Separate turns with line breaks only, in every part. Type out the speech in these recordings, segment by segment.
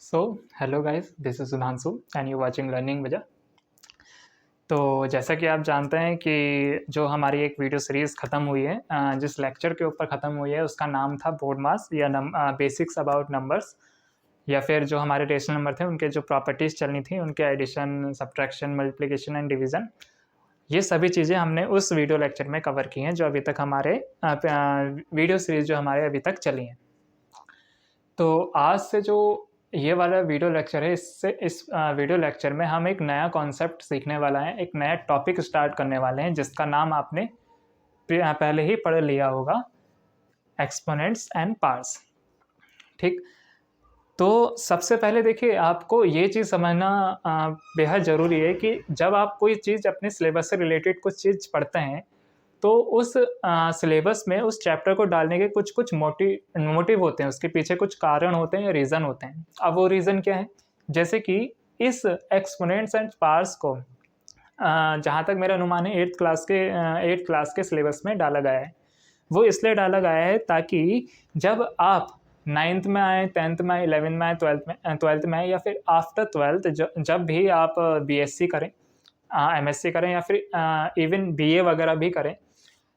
So hello guys, this is Sudhanshu and you watching learning वजह। तो जैसा कि आप जानते हैं कि जो हमारी एक वीडियो सीरीज़ ख़त्म हुई है, जिस लेक्चर के ऊपर ख़त्म हुई है उसका नाम था बोर्ड मास या बेसिक्स अबाउट नंबर्स, या फिर जो हमारे रेशनल नंबर थे उनके जो प्रॉपर्टीज़ चलनी थी, उनके addition, subtraction, multiplication and division. ये सभी चीज़ें हमने उस वीडियो लेक्चर में कवर की हैं जो अभी तक हमारे वीडियो सीरीज़ जो हमारे अभी तक चली हैं। तो आज से जो ये वाला वीडियो लेक्चर है, इस वीडियो लेक्चर में हम एक नया कॉन्सेप्ट सीखने वाला है, एक नया टॉपिक स्टार्ट करने वाले हैं जिसका नाम आपने पहले ही पढ़ लिया होगा, एक्सपोनेंट्स एंड पार्ट्स। ठीक, तो सबसे पहले देखिए, आपको ये चीज़ समझना बेहद ज़रूरी है कि जब आप कोई चीज़ अपने सिलेबस से रिलेटेड कुछ चीज़ पढ़ते हैं तो उस सिलेबस में उस चैप्टर को डालने के कुछ मोटिव होते हैं, उसके पीछे कुछ कारण होते हैं या रीज़न होते हैं। अब वो रीज़न क्या है? जैसे कि इस एक्सपोनेंट्स एंड पार्ट्स को जहाँ तक मेरा अनुमान है 8th क्लास के सिलेबस में डाला गया है। वो इसलिए डाला गया है ताकि जब आप 9th में आएँ, 10th में आएँ, 11th में आएँ, 12th में आएँ या फिर आफ्टर 12th जब भी आप बीएससी करें, एमएससी करें या फिर इवन बीए वगैरह भी करें,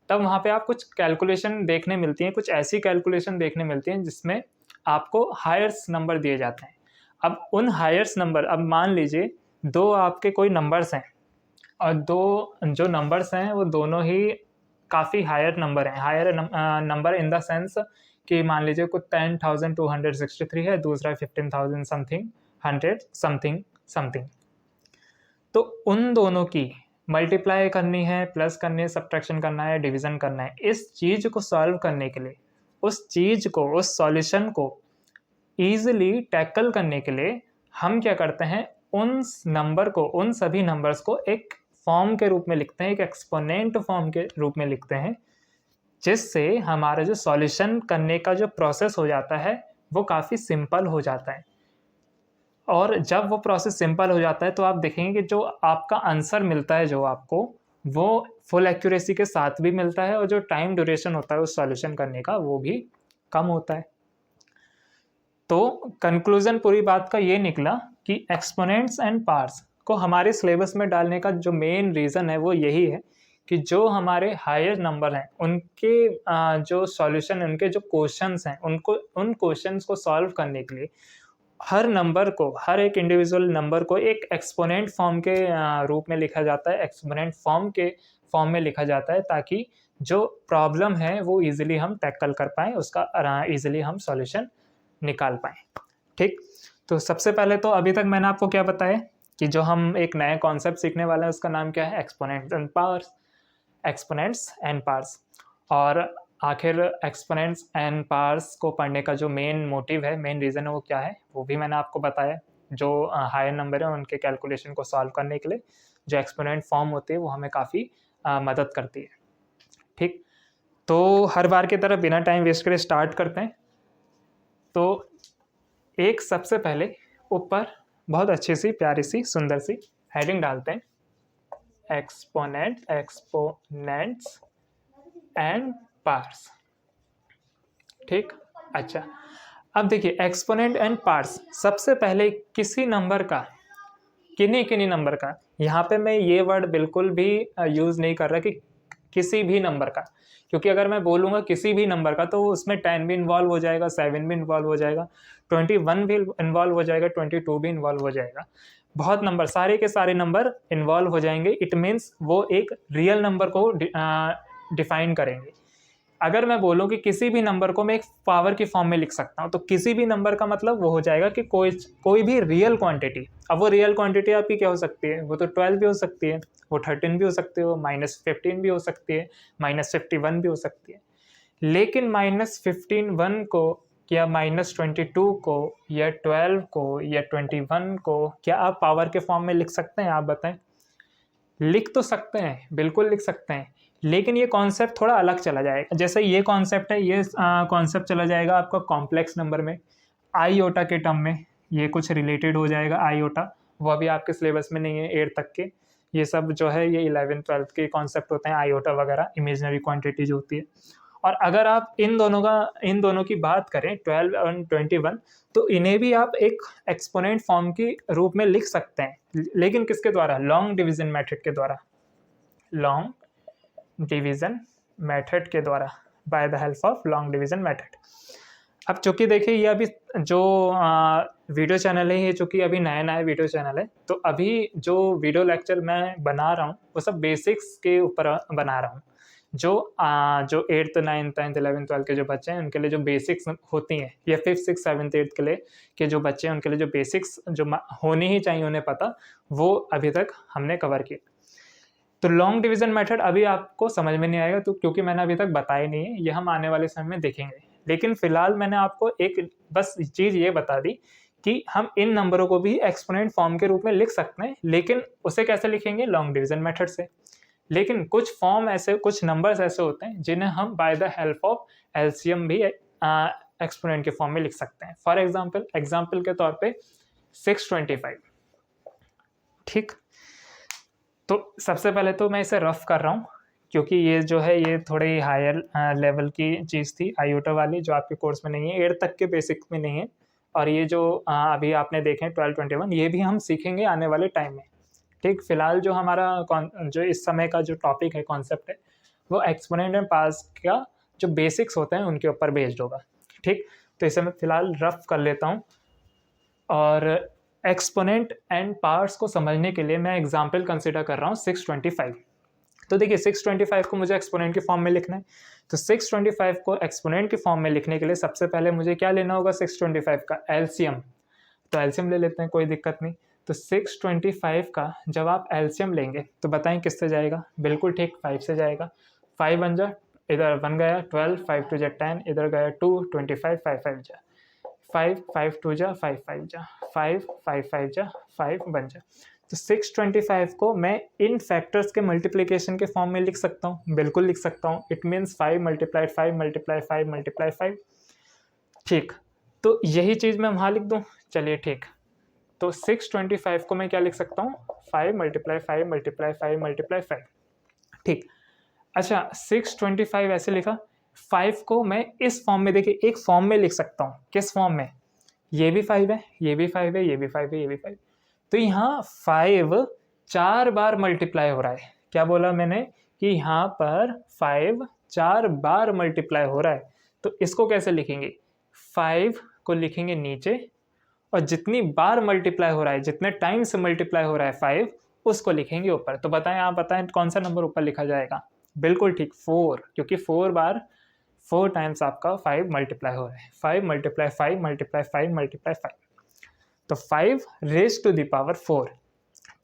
तब वहाँ पे आप कुछ कैलकुलेशन देखने मिलती हैं, कुछ ऐसी कैलकुलेशन देखने मिलती हैं जिसमें आपको हायर्स नंबर दिए जाते हैं। अब उन हायर्स नंबर, अब मान लीजिए 2 आपके कोई नंबर्स हैं और 2 जो नंबर्स हैं वो दोनों ही काफ़ी हायर नंबर हैं। Higher number in the sense कि मान लीजिए कुछ 10,263 है, दूसरा 15,000 समथिंग, 100 समथिंग समथिंग। तो उन दोनों की मल्टीप्लाई करनी है, प्लस करनी है, सब्ट्रैक्शन करना है, डिवीज़न करना है। इस चीज़ को सॉल्व करने के लिए, उस चीज़ को, उस सॉल्यूशन को ईज़िली टैकल करने के लिए हम क्या करते हैं, उन नंबर को, उन सभी नंबर्स को एक फॉर्म के रूप में लिखते हैं, एक एक्सपोनेंट फॉर्म के रूप में लिखते हैं, जिससे हमारा जो सॉल्यूशन करने का जो प्रोसेस हो जाता है वो काफ़ी सिंपल हो जाता है। और जब वो प्रोसेस सिंपल हो जाता है तो आप देखेंगे कि जो आपका आंसर मिलता है, जो आपको, वो फुल एक्यूरेसी के साथ भी मिलता है और जो टाइम ड्यूरेशन होता है उस सॉल्यूशन करने का वो भी कम होता है। तो कंक्लूजन पूरी बात का ये निकला कि एक्सपोनेंट्स एंड पार्ट्स को हमारे सिलेबस में डालने का जो मेन रीज़न है वो यही है कि जो हमारे हायर नंबर हैं उनके जो सॉल्यूशन, उनके जो क्वेश्चंस हैं, उनको, उन क्वेश्चंस को सॉल्व करने के लिए हर नंबर को, हर एक इंडिविजुअल नंबर को एक एक्सपोनेंट फॉर्म के रूप में लिखा जाता है, एक्सपोनेंट फॉर्म के फॉर्म में लिखा जाता है, ताकि जो प्रॉब्लम है वो ईज़िली हम टैकल कर पाएँ, उसका ईज़िली हम सॉल्यूशन निकाल पाएँ। ठीक? तो सबसे पहले तो अभी तक मैंने आपको क्या बताया कि जो हम एक नया कॉन्सेप्ट सीखने वाले हैं उसका नाम क्या है, exponents and powers, exponents and powers. और आखिर एक्सपोनेंट्स एंड पावर्स को पढ़ने का जो मेन मोटिव है, मेन रीज़न है, वो क्या है, वो भी मैंने आपको बताया। जो हायर नंबर है उनके कैलकुलेशन को सॉल्व करने के लिए जो एक्सपोनेंट फॉर्म होती है वो हमें काफ़ी मदद करती है। ठीक? तो हर बार की तरह बिना टाइम वेस्ट करे स्टार्ट करते हैं। तो एक सबसे पहले ऊपर बहुत अच्छी सी, प्यारी सी, सुंदर सी हेडिंग डालते हैं, एक्सपोनेंट्स एंड पार्ट्स। ठीक, अच्छा, अब देखिए एक्सपोनेंट एंड पार्ट्स, सबसे पहले किसी नंबर का, किन्हीं नंबर का, यहाँ पे मैं ये वर्ड बिल्कुल भी यूज़ नहीं कर रहा कि किसी भी नंबर का, क्योंकि अगर मैं बोलूँगा किसी भी नंबर का तो उसमें 10 भी इन्वॉल्व हो जाएगा, 7 भी इन्वॉल्व हो जाएगा, 21 भी इन्वॉल्व हो जाएगा, 22 भी इन्वॉल्व हो जाएगा। बहुत नंबर, सारे के सारे नंबर इन्वॉल्व हो जाएंगे। इट मीन्स वो एक रियल नंबर को डिफाइन करेंगे। अगर मैं बोलूँ कि किसी भी नंबर को मैं एक पावर की फॉर्म में लिख सकता हूँ, तो किसी भी नंबर का मतलब वो हो जाएगा कि कोई भी रियल क्वांटिटी। अब वो रियल क्वांटिटी आपकी क्या हो सकती है, वो तो 12 भी हो सकती है, वो 13 भी हो सकती है, वो -15 भी हो सकती है, -51 भी हो सकती है। लेकिन -15 को या -22 को या 12 को या 21 को क्या आप पावर के फॉर्म में लिख सकते हैं? आप बताएं। लिख तो सकते हैं, बिल्कुल लिख सकते हैं, लेकिन ये कॉन्सेप्ट थोड़ा अलग चला जाएगा। जैसे ये कॉन्सेप्ट है, ये कॉन्सेप्ट चला जाएगा आपका कॉम्प्लेक्स नंबर में, आईओटा के टर्म में ये कुछ रिलेटेड हो जाएगा। आईओटा वो अभी आपके सिलेबस में नहीं है 8 तक के, ये सब जो है ये 11th 12th के कॉन्सेप्ट होते हैं, आईओटा वगैरह, इमेजिनरी क्वांटिटी जो होती है। और अगर आप इन दोनों की बात करें 12 और 21, तो इन्हें भी आप एक एक्सपोनेंट फॉर्म के रूप में लिख सकते हैं, लेकिन किसके द्वारा? लॉन्ग डिवीजन मेथड के द्वारा, लॉन्ग डिवीजन मेथड के द्वारा, by the help of long division method. अब चूंकि देखिए ये अभी जो वीडियो चैनल है, ये चूंकि अभी नया वीडियो चैनल है, तो अभी जो वीडियो लेक्चर मैं बना रहा हूँ वो सब बेसिक्स के ऊपर बना रहा हूँ। जो 8th 9th 10th 11th 12th के जो बच्चे हैं उनके लिए जो बेसिक्स होती हैं, या 5th 6th 7th 8th के लिए के जो बच्चे हैं उनके लिए जो बेसिक्स जो होनी ही चाहिए उन्हें पता, वो अभी तक हमने कवर किया। तो लॉन्ग डिवीजन मेथड अभी आपको समझ में नहीं आएगा, तो क्योंकि मैंने अभी तक बताया नहीं है, ये हम आने वाले समय में देखेंगे। लेकिन फिलहाल मैंने आपको एक बस चीज़ ये बता दी कि हम इन नंबरों को भी एक्सपोनेंट फॉर्म के रूप में लिख सकते हैं, लेकिन उसे कैसे लिखेंगे? लॉन्ग डिवीजन मेथड से। लेकिन कुछ कुछ नंबर्स ऐसे होते हैं जिन्हें हम by the help of LCM भी एक्सपोनेंट के फॉर्म में लिख सकते हैं। फॉर एग्जाम्पल के तौर पे 625। ठीक, तो सबसे पहले तो मैं इसे रफ कर रहा हूँ, क्योंकि ये जो है ये थोड़ी हायर लेवल की चीज़ थी, आयोटा वाली, जो आपके कोर्स में नहीं है, 8 तक के बेसिक में नहीं है। और ये जो अभी आपने देखे 12 21, ये भी हम सीखेंगे आने वाले टाइम में। ठीक, फिलहाल जो हमारा जो इस समय का जो टॉपिक है, कॉन्सेप्ट है, वो एक्सपोनेंट एंड पार्ट्स का जो बेसिक्स होते हैं उनके ऊपर बेस्ड होगा। ठीक, तो इसे मैं फिलहाल रफ कर लेता हूँ। और एक्सपोनेंट एंड पार्ट्स को समझने के लिए मैं एग्जाम्पल कंसिडर कर रहा हूँ 625। तो देखिए 625 को मुझे एक्सपोनेंट के फॉर्म में लिखना है, तो 625 को एक्सपोनेंट के फॉर्म में लिखने के लिए सबसे पहले मुझे क्या लेना होगा? 625 का एलसीएम। तो एलसीएम ले लेते हैं, कोई दिक्कत नहीं। तो 625 का जब आप एलसीएम लेंगे तो बताएं किससे जाएगा? बिल्कुल ठीक, 5 से जाएगा। 5 बन जा, इधर बन गया 12, 5 2 जा 10, इधर गया 2, 25, 5 5 जा 5, 5 2 जा 5 5 जा 5, 5 5 जा 5 बन जा। तो 625 को मैं इन फैक्टर्स के मल्टीप्लिकेशन के फॉर्म में लिख सकता हूँ, बिल्कुल लिख सकता हूँ। It means 5 multiply 5 multiply 5 multiply 5। ठीक, तो यही चीज़ मैं वहाँ लिख दूँ। चलिए ठीक, तो 625 को मैं क्या लिख सकता हूँ? 5 मल्टीप्लाई 5 मल्टीप्लाई 5 मल्टीप्लाई 5। ठीक, अच्छा 625 ऐसे लिखा। 5 को मैं इस फॉर्म में, देखिए एक फॉर्म में लिख सकता हूँ। किस फॉर्म में? ये भी 5 है, ये भी 5 है, ये भी 5 है, ये भी 5। तो यहाँ 5 4 बार मल्टीप्लाई हो रहा है। क्या बोला मैंने? कि यहाँ पर 5 4 बार मल्टीप्लाई हो रहा है। तो इसको कैसे लिखेंगे? 5 को लिखेंगे नीचे, और जितनी बार मल्टीप्लाई हो रहा है, जितने टाइम से मल्टीप्लाई हो रहा है 5, उसको लिखेंगे ऊपर। तो बताएं, आप बताएं कौन सा नंबर ऊपर लिखा जाएगा? बिल्कुल ठीक, 4, क्योंकि 4 टाइम्स आपका 5 मल्टीप्लाई हो रहा है। 5 मल्टीप्लाई 5 मल्टीप्लाई 5 मल्टीप्लाई 5, तो 5 रेज टू द पावर 4।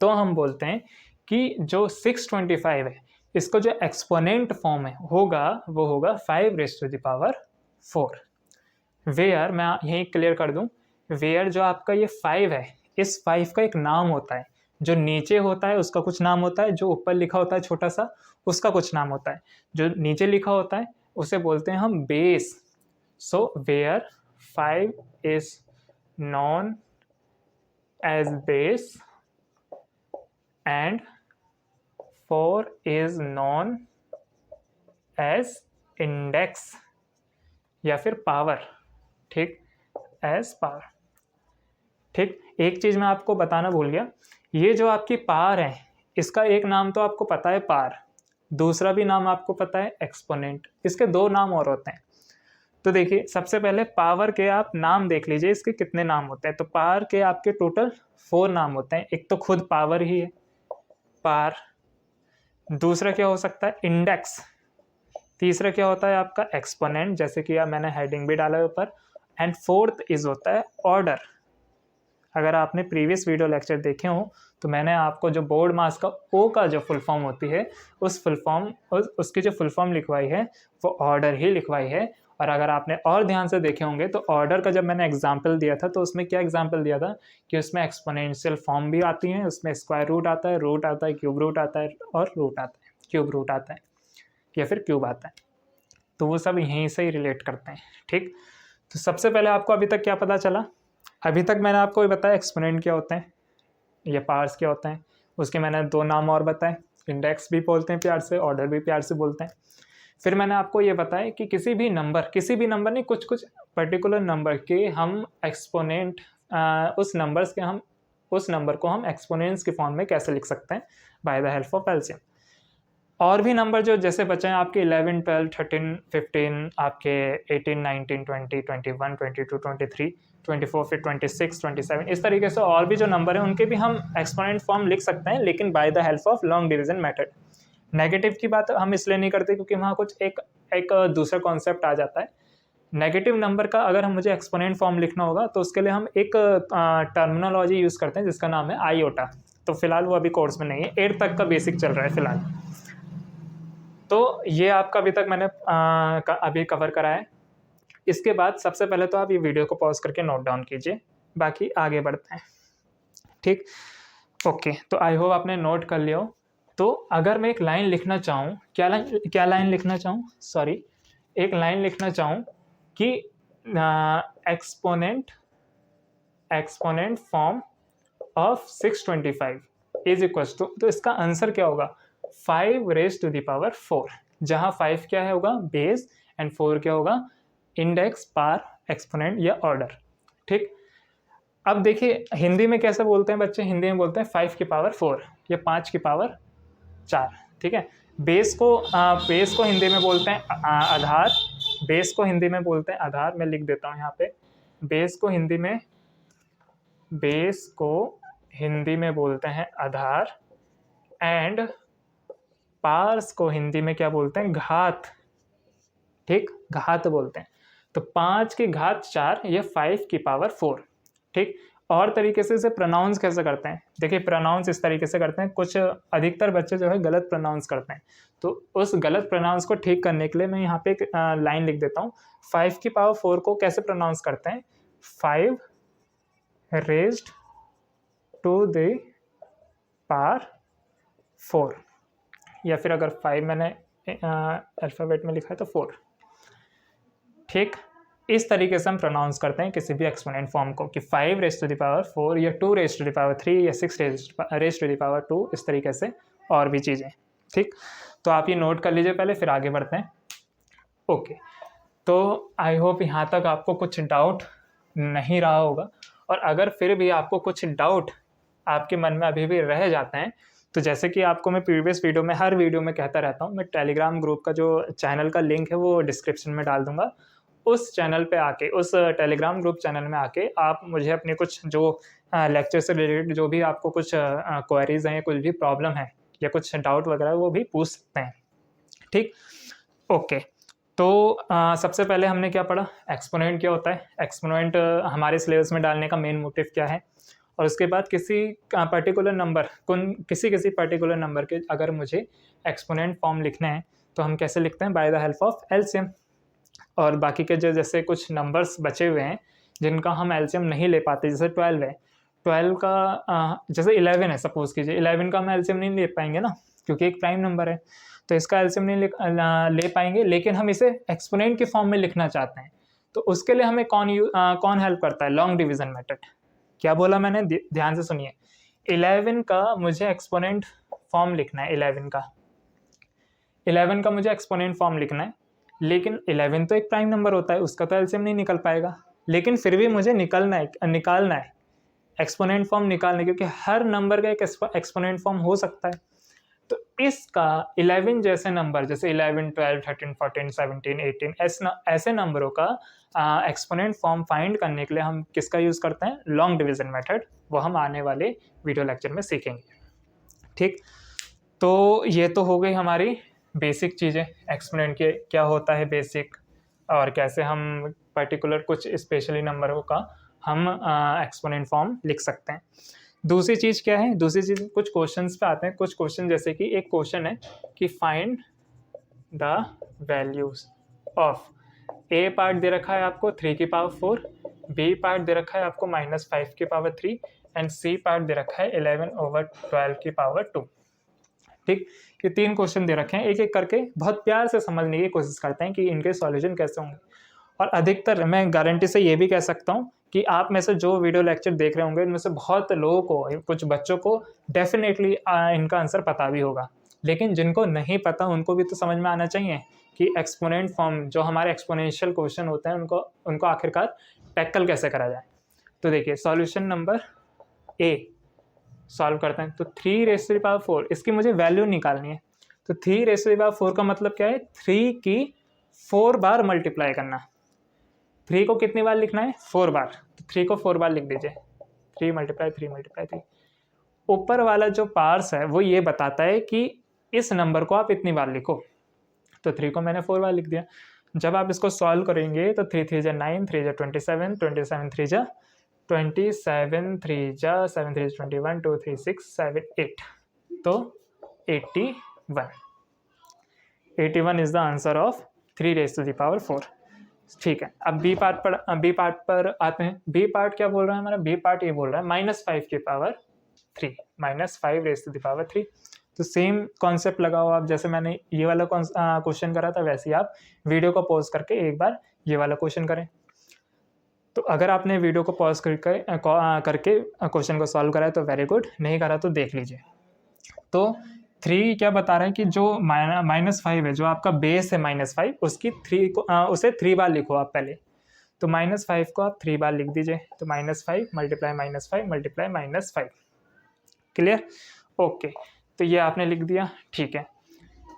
तो हम बोलते हैं कि जो 625 है, इसको जो एक्सपोनेंट फॉर्म है होगा, वो होगा 5 raise to the power 4। Where, मैं यहीं क्लियर कर दूं, वेयर जो आपका ये 5 है, इस 5 का एक नाम होता है। जो नीचे होता है उसका कुछ नाम होता है, जो ऊपर लिखा होता है छोटा सा, उसका कुछ नाम होता है। जो नीचे लिखा होता है उसे बोलते हैं हम base. So where 5 is known as base and 4 is known as index, या फिर पावर। ठीक, एज पावर। ठीक, एक चीज मैं आपको बताना भूल गया, ये जो आपकी पावर है, इसका एक नाम तो आपको पता है पावर, दूसरा भी नाम आपको पता है एक्सपोनेंट। इसके 2 नाम और होते हैं। तो देखिए सबसे पहले पावर के आप नाम देख लीजिए, इसके कितने नाम होते हैं। तो पावर के आपके टोटल 4 नाम होते हैं। एक तो खुद पावर ही है, पावर। दूसरा क्या हो सकता है? इंडेक्स। तीसरा क्या होता है आपका? एक्सपोनेंट, जैसे कि मैंने हेडिंग भी डाला है ऊपर। एंड फोर्थ इज होता है ऑर्डर। अगर आपने प्रीवियस वीडियो लेक्चर देखे हो तो मैंने आपको जो बोर्ड मास का ओ का जो फुल फॉर्म होती है, उसकी जो फुल फॉर्म लिखवाई है वो ऑर्डर ही लिखवाई है। और अगर आपने और ध्यान से देखे होंगे तो ऑर्डर का जब मैंने एग्जाम्पल दिया था तो उसमें क्या एग्जाम्पल दिया था कि उसमें एक्सपोनेंशियल फॉर्म भी आती हैं, उसमें स्क्वायर रूट आता है, रूट आता है, क्यूब रूट आता है, और रूट आता है, क्यूब रूट आता है, या फिर क्यूब आता है। तो वो सब यहीं से ही रिलेट करते हैं। ठीक, तो सबसे पहले आपको अभी तक क्या पता चला? अभी तक मैंने आपको ये बताया एक्सपोनेंट क्या होते हैं, या पार्ट्स क्या होते हैं। उसके मैंने 2 नाम और बताए, इंडेक्स भी बोलते हैं प्यार से, ऑर्डर भी प्यार से बोलते हैं। फिर मैंने आपको ये बताया कि किसी भी नंबर नहीं, कुछ कुछ पर्टिकुलर नंबर के हम एक्सपोनेंट, उस नंबर को हम एक्सपोनेंट्स के फॉर्म में कैसे लिख सकते हैं by the help of LCM. और भी नंबर जो जैसे बचे हैं आपके 11, 12, 13, 15, आपके 18, 19, 20, 21, 22, 23, 24, फिर 26, 27, इस तरीके से और भी जो नंबर हैं उनके भी हम एक्सपोनेंट फॉर्म लिख सकते हैं, लेकिन by the help of long division method. Negative की बात हम इसलिए नहीं करते क्योंकि वहाँ कुछ एक दूसरा कॉन्सेप्ट आ जाता है। नेगेटिव नंबर का अगर हम मुझे एक्सपोनेंट फॉर्म लिखना होगा तो उसके लिए हम एक टर्मिनोलॉजी यूज़ करते हैं जिसका नाम है आईओटा। तो फिलहाल वो अभी कोर्स में नहीं है, 8 तक का बेसिक चल रहा है फिलहाल। तो ये आपका अभी तक मैंने अभी कवर करा है। इसके बाद सबसे पहले तो आप ये वीडियो को पॉज करके नोट डाउन कीजिए, बाकी आगे बढ़ते हैं। ठीक, ओके। तो आई होप आपने नोट कर लिया हो। तो अगर मैं एक लाइन लिखना चाहूँ, क्या लाइन लिखना चाहूँ, सॉरी, एक लाइन लिखना चाहूँ कि exponent form of 625 is equals to, तो इसका आंसर क्या होगा, 5 रेज टू द पावर 4, जहाँ 5 क्या है होगा बेस एंड 4 क्या होगा इंडेक्स, पार, एक्सपोनेंट या ऑर्डर। ठीक, अब देखिए हिंदी में कैसे बोलते हैं बच्चे, हिंदी में बोलते हैं 5 की पावर 4 या 5 की पावर 4। ठीक है, बेस को हिंदी में बोलते हैं आधार, बेस को हिंदी में बोलते हैं आधार। मैं लिख देता हूँ यहाँ पे, बेस को हिंदी में बोलते हैं आधार, एंड पार्स को हिंदी में क्या बोलते हैं, घात। ठीक, घात बोलते हैं। तो 5 की घात 4 या 5 की पावर 4। ठीक, और तरीके से इसे प्रोनाउंस कैसे करते हैं, देखिए प्रोनाउंस इस तरीके से करते हैं, कुछ अधिकतर बच्चे जो है गलत प्रोनाउंस करते हैं, तो उस गलत प्रोनाउंस को ठीक करने के लिए मैं यहाँ पे एक लाइन लिख देता हूँ। 5 की पावर 4 को कैसे प्रोनाउंस करते हैं, 5 रेज्ड टू द पावर 4, या फिर अगर 5 मैंने अल्फ़ाबेट में लिखा है तो 4। ठीक, इस तरीके से हम प्रोनाउंस करते हैं किसी भी एक्सपोनेंट फॉर्म को कि 5 रेज टू द पावर 4 या 2 रेज टू द पावर 3 या 6 रेज टू द पावर 2, इस तरीके से और भी चीज़ें। ठीक, तो आप ये नोट कर लीजिए पहले, फिर आगे बढ़ते हैं। ओके, तो आई होप यहाँ तक आपको कुछ डाउट नहीं रहा होगा, और अगर फिर भी आपको कुछ डाउट आपके मन में अभी भी रह जाते हैं, तो जैसे कि आपको मैं प्रीवियस वीडियो में, हर वीडियो में कहता रहता हूँ, मैं टेलीग्राम ग्रुप का जो चैनल का लिंक है वो डिस्क्रिप्शन में डाल दूंगा। उस चैनल पे आके, उस टेलीग्राम ग्रुप चैनल में आके आप मुझे अपने कुछ जो लेक्चर से रिलेटेड जो भी आपको कुछ क्वेरीज हैं, कुछ भी प्रॉब्लम है या कुछ डाउट वगैरह, वो भी पूछ सकते हैं। ठीक, ओके। तो सबसे पहले हमने क्या पढ़ा, एक्सपोनेंट क्या होता है, एक्सपोनेंट हमारे सिलेबस में डालने का मेन मोटिव क्या है, और उसके बाद किसी पर्टिकुलर नंबर, किसी पर्टिकुलर नंबर के अगर मुझे एक्सपोनेंट फॉर्म लिखना है तो हम कैसे लिखते हैं, by the help of LCM. और बाकी के जो जैसे कुछ नंबर्स बचे हुए हैं जिनका हम एलसीएम नहीं ले पाते, जैसे 12 है, 12 का जैसे 11 है, सपोज कीजिए 11 का हम एलसीएम नहीं ले पाएंगे ना, क्योंकि एक प्राइम नंबर है, तो इसका एलसीएम नहीं ले पाएंगे, लेकिन हम इसे एक्सपोनेंट के फॉर्म में लिखना चाहते हैं, तो उसके लिए हमें कौन हेल्प करता है, लॉन्ग डिवीजन मेथड। क्या बोला मैंने, ध्यान से सुनिए, 11 का मुझे एक्सपोनेंट फॉर्म लिखना है, 11 का मुझे एक्सपोनेंट फॉर्म लिखना है, लेकिन 11 तो एक प्राइम नंबर होता है, उसका तो एलसीएम नहीं निकल पाएगा, लेकिन फिर भी मुझे निकालना है एक्सपोनेंट फॉर्म निकालना है, क्योंकि हर नंबर का एक एक्सपोनेंट फॉर्म हो सकता है। तो इसका 11 जैसे नंबर, जैसे 11, 12, 13, 14, 17, 18, ऐसे नंबरों का एक्सपोनेंट फॉर्म फाइंड करने के लिए हम किसका यूज़ करते हैं, लॉन्ग डिवीजन मेथड। वो हम आने वाले वीडियो लेक्चर में सीखेंगे। ठीक, तो ये तो हो गई हमारी बेसिक चीज़ें, एक्सपोनेंट के क्या होता है बेसिक, और कैसे हम पर्टिकुलर कुछ स्पेशली नंबरों का हम एक्सपोनेंट फॉर्म लिख सकते हैं। दूसरी चीज़ क्या है, दूसरी चीज़ कुछ क्वेश्चंस पे आते हैं। कुछ क्वेश्चन, जैसे कि एक क्वेश्चन है कि find the values of, a part दे रखा है आपको 3 की पावर 4, बी पार्ट दे रखा है आपको -5 की पावर 3, एंड सी पार्ट दे रखा है 11/12 की पावर 2। ठीक, ये 3 क्वेश्चन दे रखे हैं, एक एक करके बहुत प्यार से समझने की कोशिश करते हैं कि इनके सॉल्यूशन कैसे होंगे। और अधिकतर मैं गारंटी से ये भी कह सकता हूँ कि आप में से जो वीडियो लेक्चर देख रहे होंगे, इनमें से बहुत लोगों को, कुछ बच्चों को डेफिनेटली इनका आंसर पता भी होगा, लेकिन जिनको नहीं पता उनको भी तो समझ में आना चाहिए कि एक्सपोनेंट फॉर्म जो हमारे एक्सपोनेंशियल क्वेश्चन होते हैं उनको आखिरकार टैकल कैसे करा जाए। तो देखिए सॉल्यूशन नंबर ए सॉल्व करते हैं। तो 3⁴ इसकी मुझे वैल्यू निकालनी है। तो 3⁴ का मतलब क्या है, 3 की 4 बार मल्टीप्लाई करना। 3 को कितनी बार लिखना है, 4 बार। तो 3 को 4 बार लिख दीजिए, 3 × 3 × 3। ऊपर वाला जो पार्स है वो ये बताता है कि इस नंबर को आप इतनी बार लिखो। तो 3 को मैंने 4 बार लिख दिया। जब आप इसको सॉल्व करेंगे तो 3 3 9, 3 27, 27 3 27, 3 7 3 21, 2 3 6 7 8, तो 81 इज द आंसर ऑफ 3⁴। ठीक है, अब बी पार्ट पर आते हैं। बी पार्ट क्या बोल रहा है हमारा, बी पार्ट ये बोल रहा है -5⁵, -5⁵ तो सेम कॉन्सेप्ट लगाओ आप, जैसे मैंने ये वाला क्वेश्चन करा था वैसे ही आप वीडियो को पॉज करके एक बार ये वाला क्वेश्चन करें। तो अगर आपने वीडियो को पॉज करके क्वेश्चन को सॉल्व करा है तो वेरी गुड, नहीं करा तो देख लीजिए। तो 3 क्या बता रहे हैं कि जो -5 है, जो आपका बेस है -5, उसकी 3 को उसे 3 बार लिखो आप पहले। तो -5 को आप 3 बार लिख दीजिए। तो -5 × -5 × -5, क्लियर, ओके। तो ये आपने लिख दिया, ठीक है।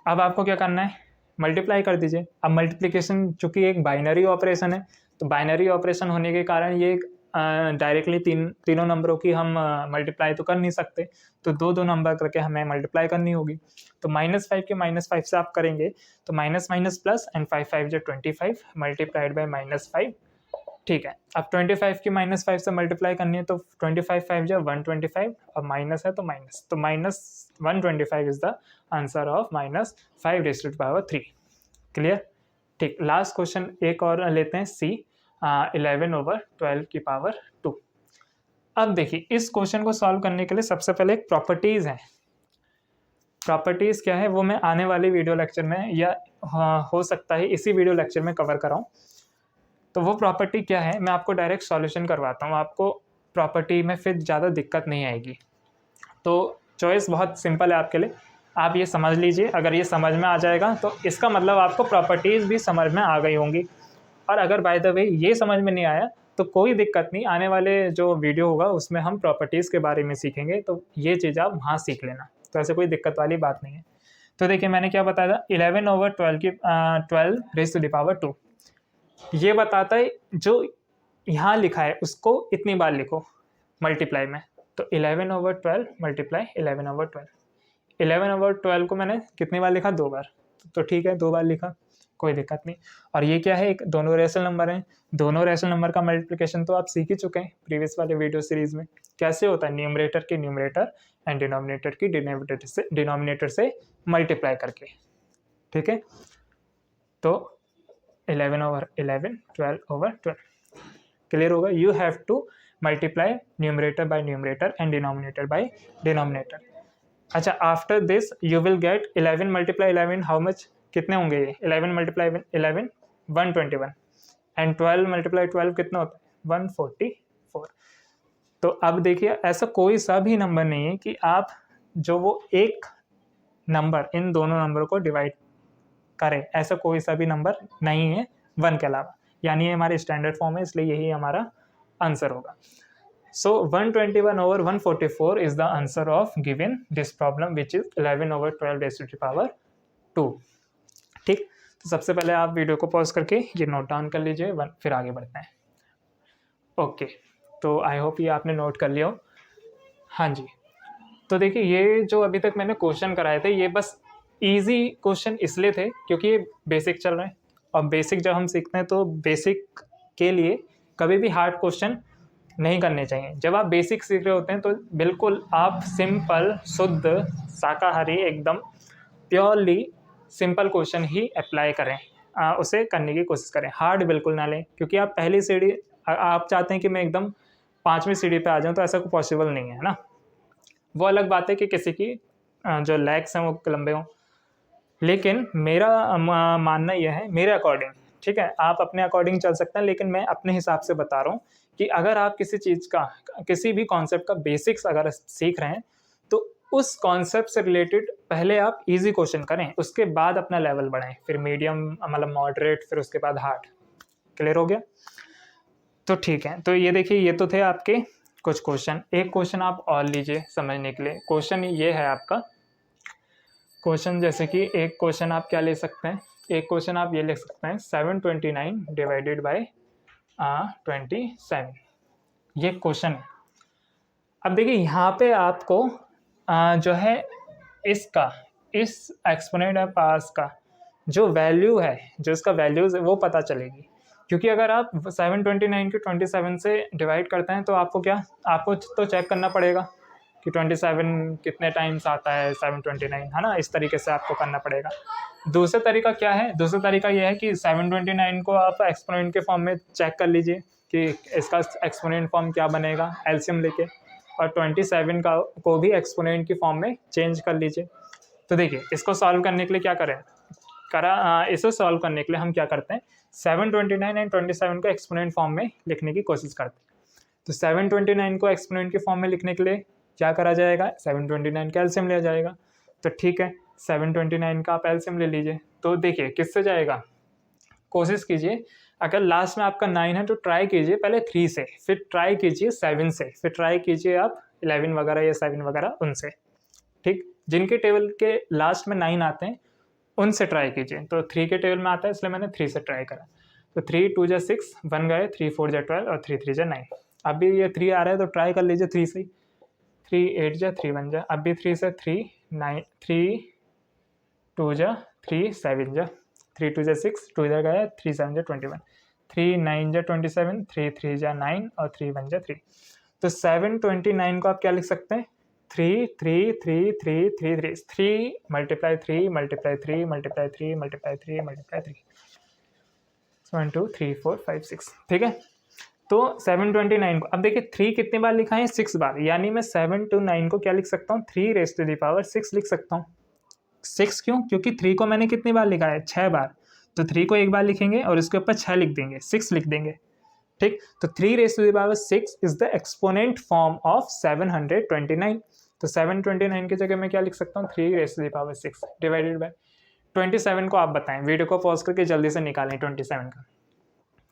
अब आपको क्या करना है, मल्टीप्लाई कर दीजिए। अब मल्टीप्लिकेशन चूंकि एक बाइनरी ऑपरेशन है, तो बाइनरी ऑपरेशन होने के कारण ये डायरेक्टली तीनों नंबरों की हम मल्टीप्लाई तो कर नहीं सकते, तो दो नंबर करके हमें मल्टीप्लाई करनी होगी। तो -5 के -5 से आप करेंगे तो माइनस माइनस प्लस एंड 5 5 जो 25 मल्टीप्लाइड बाई -5, ठीक है। अब 25 की -5 से मल्टीप्लाई करनी है तो 25 5 जो 125, और माइनस है तो माइनस, तो -125 is the answer of -5⁵, clear, ठीक। लास्ट क्वेश्चन एक और लेते हैं, सी 11/12²। अब देखिए इस क्वेश्चन को सॉल्व करने के लिए सबसे पहले एक प्रॉपर्टीज़ है। प्रॉपर्टीज़ क्या है वो मैं आने वाली वीडियो लेक्चर में या हो सकता है इसी वीडियो लेक्चर में कवर कराऊं। तो वो प्रॉपर्टी क्या है, मैं आपको डायरेक्ट सॉल्यूशन करवाता हूँ, आपको प्रॉपर्टी में फिर ज़्यादा दिक्कत नहीं आएगी। तो चॉइस बहुत सिंपल है आपके लिए, आप ये समझ लीजिए। अगर ये समझ में आ जाएगा तो इसका मतलब आपको प्रॉपर्टीज़ भी समझ में आ गई होंगी। और अगर बाय द वे ये समझ में नहीं आया तो कोई दिक्कत नहीं, आने वाले जो वीडियो होगा उसमें हम प्रॉपर्टीज़ के बारे में सीखेंगे, तो ये चीज़ आप वहाँ सीख लेना, तो ऐसे कोई दिक्कत वाली बात नहीं है। तो देखिए मैंने क्या बताया था, 11/12², ये बताता है जो यहाँ लिखा है उसको इतनी बार लिखो मल्टीप्लाई में। तो 11/12 मल्टीप्लाई 11/12, 11/12 को मैंने कितनी बार लिखा, 2 बार, तो ठीक है 2 बार लिखा, कोई दिक्कत नहीं। और ये क्या है, एक दोनों रेशनल नंबर हैं, दोनों रेशनल नंबर का मल्टीप्लिकेशन तो आप सीख ही चुके हैं प्रीवियस वाले वीडियो सीरीज़ में। कैसे होता है, न्यूमरेटर की न्यूमरेटर एंड डिनोमिनेटर की डिनोमिनेटर से मल्टीप्लाई करके, ठीक है। तो 11/11, 12/12, क्लियर होगा। You have to multiply numerator by numerator and denominator by denominator. अच्छा, after this you will get 11 × 11 how much, कितने होंगे ये, 11 × 11 121, एंड 12 × 12 कितना होता है, 144। तो अब देखिए ऐसा कोई सा भी नंबर नहीं है कि आप जो वो एक नंबर इन दोनों नंबरों को डिवाइड करें, ऐसा कोई सा भी नंबर नहीं है 1 के अलावा, यानी ये हमारे स्टैंडर्ड फॉर्म है, इसलिए यही हमारा आंसर होगा। So 121/144 is the answer of given this problem, which is 11/12²। ठीक, तो सबसे पहले आप वीडियो को पॉज करके ये नोट डाउन कर लीजिए, फिर आगे बढ़ते हैं। ओके, तो आई होप ये आपने नोट कर लिया हो। हाँ जी, तो देखिए ये जो अभी तक मैंने क्वेश्चन कराए थे ये बस इजी क्वेश्चन इसलिए थे क्योंकि ये बेसिक चल रहे हैं, और बेसिक जब हम सीखते हैं तो बेसिक के लिए कभी भी हार्ड क्वेश्चन नहीं करने चाहिए। जब आप बेसिक सीख रहे होते हैं तो बिल्कुल आप सिंपल, शुद्ध, शाकाहारी, एकदम प्योरली सिंपल क्वेश्चन ही अप्लाई करें, उसे करने की कोशिश करें, हार्ड बिल्कुल ना लें। क्योंकि आप पहली सीढ़ी, आप चाहते हैं कि मैं एकदम 5वीं सीढ़ी पे आ जाऊं, तो ऐसा कोई पॉसिबल नहीं है ना। वो अलग बात है कि किसी की जो लेग्स हैं वो लंबे हों, लेकिन मेरा मानना यह है, मेरे अकॉर्डिंग, ठीक है, आप अपने अकॉर्डिंग चल सकते हैं, लेकिन मैं अपने हिसाब से बता रहा हूँ कि अगर आप किसी चीज़ का, किसी भी कॉन्सेप्ट का बेसिक्स अगर सीख रहे हैं तो उस कॉन्सेप्ट से रिलेटेड पहले आप इजी क्वेश्चन करें, उसके बाद अपना लेवल बढ़ाएं, फिर मीडियम मतलब मॉडरेट, फिर उसके बाद हार्ड। क्लियर हो गया? तो ठीक है, तो ये देखिए ये तो थे आपके कुछ क्वेश्चन। एक क्वेश्चन आप और लीजिए समझने के लिए। क्वेश्चन ये है आपका, क्वेश्चन जैसे कि एक क्वेश्चन आप क्या ले सकते हैं, एक क्वेश्चन आप ये लिख सकते हैं 729 डिवाइडेड बाय 27, ये क्वेश्चन है। अब देखिए यहाँ पे आपको जो है इसका, इस एक्सपोनेंट ऑफ पास का जो वैल्यू है, जो इसका वैल्यूज है वो पता चलेगी, क्योंकि अगर आप 729 के 27 से डिवाइड करते हैं तो आपको क्या, आपको तो चेक करना पड़ेगा कि 27 कितने टाइम्स आता है 729, है ना, इस तरीके से आपको करना पड़ेगा। दूसरा तरीका क्या है, दूसरा तरीका यह है कि 729 को आप एक्सपोनेंट के फॉर्म में चेक कर लीजिए कि इसका एक्सपोनेंट फॉर्म क्या बनेगा एलसीएम लेके, और 27 का को भी एक्सपोनेंट की फॉर्म में चेंज कर लीजिए। तो देखिए इसको सॉल्व करने के लिए क्या करें, इसे सॉल्व करने के लिए हम क्या करते हैं, 729 एंड 27 को एक्सपोनेंट फॉर्म में लिखने की कोशिश करते हैं। तो 729 को एक्सपोनेंट के फॉर्म में लिखने के लिए क्या करा जाएगा, 729 का एलसीएम लिया जाएगा। तो ठीक है, 729 का आप एलसीएम ले लीजिए। तो देखिए किससे जाएगा, कोशिश कीजिए अगर लास्ट में आपका 9 है तो ट्राई कीजिए पहले 3 से, फिर ट्राई कीजिए 7 से, फिर ट्राई कीजिए आप 11 वगैरह या 7 वगैरह उनसे। ठीक, जिनके टेबल के लास्ट में 9 आते हैं उनसे ट्राई कीजिए। तो 3 के टेबल में आता है इसलिए मैंने 3 से ट्राई करा। तो 3 2 जा 6, 1 गए, 3 4 जा 12 और 3 3 जा 9। अब भी ये 3 आ रहा है तो ट्राई कर लीजिए 3 से। 3 8 जा 3 1 जा, अब भी 3 से 3 9, 3 2 जा 3 7 जा, 3 2 जा 6, 2 जा गया, 3 7 जा 21, 3 9 जा 27, 3 3 जा 9 और 3 1 जा 3। तो 729 को आप क्या लिख सकते हैं, 3 3 3 3 3 3 3 multiply 3 multiply 3 multiply 3 multiply 3 multiply 3, 1 2 3 4 5 6। ठीक है, तो 729 को अब देखिए 3 कितनी बार लिखा है, 6 बार, यानी मैं 7 to 9 को क्या लिख सकता हूँ, 3 रेज़ टू द पावर 6 लिख सकता हूँ। 6 क्यों, क्योंकि 3 को मैंने कितनी बार लिखा है, 6 बार। तो 3 को एक बार लिखेंगे और इसके ऊपर 6 लिख देंगे, 6 लिख देंगे। ठीक, तो 3 raise to the power 6 is the exponent form of 729। तो 729 की जगह मैं क्या लिख सकता हूँ, 3 raise to the power 6 divided by 27 को आप बताएं, वीडियो को पॉज करके जल्दी से निकालें 27 का।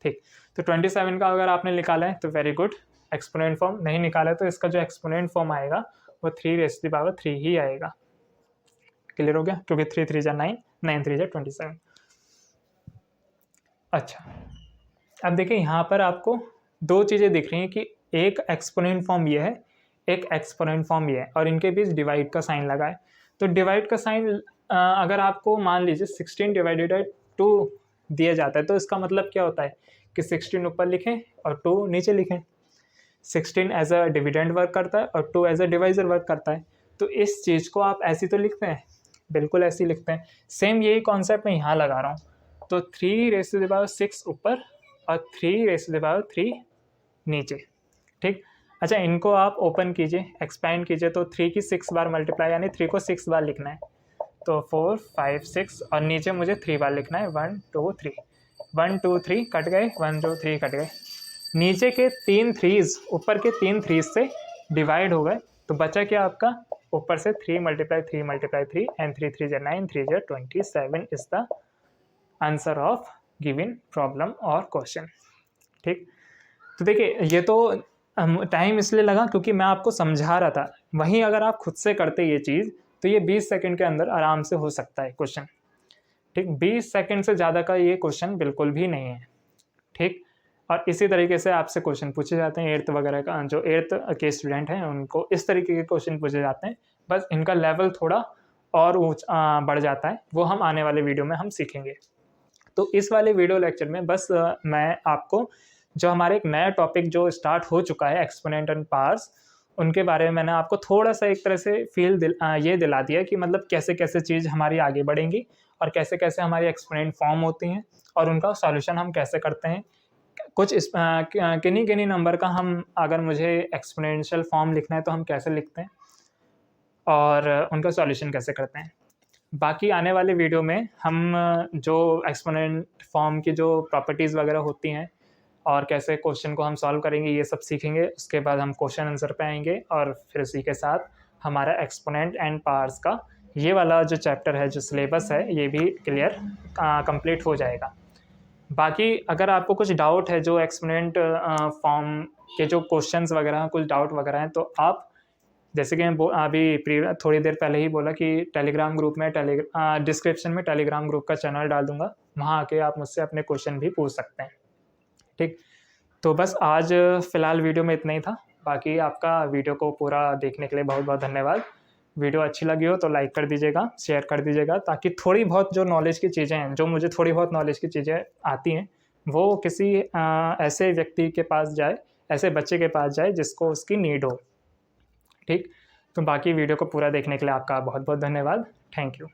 ठीक, तो 27 का अगर आपने निकाला है तो वेरी गुड, एक्सपोनेंट फॉर्म नहीं निकाला है तो इसका जो एक्सपोनेंट फॉर्म आएगा वो 3 रेज़ टू द पावर 3 ही आएगा। क्लियर हो गया, क्योंकि 3 3 जा 9, 9 3 जा 27। अच्छा, अब देखिए यहाँ पर आपको दो चीज़ें दिख रही हैं कि एक एक्सपोनेंट फॉर्म ये है, एक एक्सपोनेंट फॉर्म ये है, और इनके बीच डिवाइड का साइन लगा है। तो डिवाइड का साइन अगर आपको मान लीजिए 16 डिवाइडेड बाई 2 दिया जाता है तो इसका मतलब क्या होता है कि 16 ऊपर लिखें और 2 नीचे लिखें। 16 एज अ डिविडेंड वर्क करता है और 2 एज अ डिवाइजर वर्क करता है। तो इस चीज़ को आप ऐसी तो लिखते हैं, बिल्कुल ऐसे ही लिखते हैं। सेम यही कॉन्सेप्ट मैं यहाँ लगा रहा हूँ। तो 3 रेज़ टू द पावर 6 ऊपर और 3 रेज़ टू द पावर 3 नीचे। ठीक, अच्छा इनको आप ओपन कीजिए, एक्सपैंड कीजिए, तो 3 की 6 बार मल्टीप्लाई, यानी 3 को 6 बार लिखना है। तो 4 5 6 और नीचे मुझे 3 बार लिखना है, 1 2 3, 1 2 3 कट गए, 1 2 3 कट गए। नीचे के 3 3s ऊपर के 3 3s से डिवाइड हो गए, तो बचा क्या आपका, ऊपर से 3 मल्टीप्लाई 3 मल्टीप्लाई 3 एंड 3 3 जा 9, 3 जा 27 is the answer of given problem और क्वेश्चन। ठीक, तो देखिए ये तो टाइम इसलिए लगा क्योंकि मैं आपको समझा रहा था, वहीं अगर आप खुद से करते ये चीज़ तो ये 20 सेकंड के अंदर आराम से हो सकता है क्वेश्चन। ठीक, 20 सेकंड से ज़्यादा का ये क्वेश्चन बिल्कुल भी नहीं है। ठीक, और इसी तरीके से आपसे क्वेश्चन पूछे जाते हैं 8th वगैरह का, जो 8th के स्टूडेंट हैं उनको इस तरीके के क्वेश्चन पूछे जाते हैं, बस इनका लेवल थोड़ा और बढ़ जाता है, वो हम आने वाले वीडियो में हम सीखेंगे। तो इस वाले वीडियो लेक्चर में बस मैं आपको जो हमारे एक नया टॉपिक जो स्टार्ट हो चुका है एक्सपोनेंट एंड पावर्स, उनके बारे में मैंने आपको थोड़ा सा एक तरह से ये दिला दिया कि मतलब कैसे कैसे चीज़ हमारी आगे बढ़ेंगी और कैसे कैसे हमारी एक्सपोनेंट फॉर्म होती हैं और उनका सॉल्यूशन हम कैसे करते हैं। कुछ किन्हीं किन्हीं नंबर का हम अगर मुझे एक्सपोनेंशियल फॉर्म लिखना है तो हम कैसे लिखते हैं और उनका सॉल्यूशन कैसे करते हैं। बाकी आने वाले वीडियो में हम जो एक्सपोनेंट फॉर्म की जो प्रॉपर्टीज़ वगैरह होती हैं और कैसे क्वेश्चन को हम सॉल्व करेंगे ये सब सीखेंगे। उसके बाद हम क्वेश्चन आंसर पे आएंगे और फिर उसी के साथ हमारा एक्सपोनेंट एंड पावर्स का ये वाला जो चैप्टर है, जो सिलेबस है, ये भी क्लियर कंप्लीट हो जाएगा। बाकी अगर आपको कुछ डाउट है जो एक्सपोनेंट फॉर्म के जो क्वेश्चंस वगैरह कुछ डाउट वगैरह हैं, तो आप जैसे कि मैं अभी थोड़ी देर पहले ही बोला कि टेलीग्राम ग्रुप में डिस्क्रिप्शन में टेलीग्राम ग्रुप का चैनल डाल दूंगा, वहाँ आके आप मुझसे अपने क्वेश्चन भी पूछ सकते हैं। ठीक, तो बस आज फ़िलहाल वीडियो में इतना ही था। बाकी आपका वीडियो को पूरा देखने के लिए बहुत बहुत धन्यवाद। वीडियो अच्छी लगी हो तो लाइक कर दीजिएगा, शेयर कर दीजिएगा, ताकि थोड़ी बहुत जो नॉलेज की चीज़ें हैं, जो मुझे थोड़ी बहुत नॉलेज की चीज़ें आती हैं, वो किसी ऐसे व्यक्ति के पास जाए, ऐसे बच्चे के पास जाए जिसको उसकी नीड हो। ठीक, तो बाकी वीडियो को पूरा देखने के लिए आपका बहुत बहुत धन्यवाद। Thank you.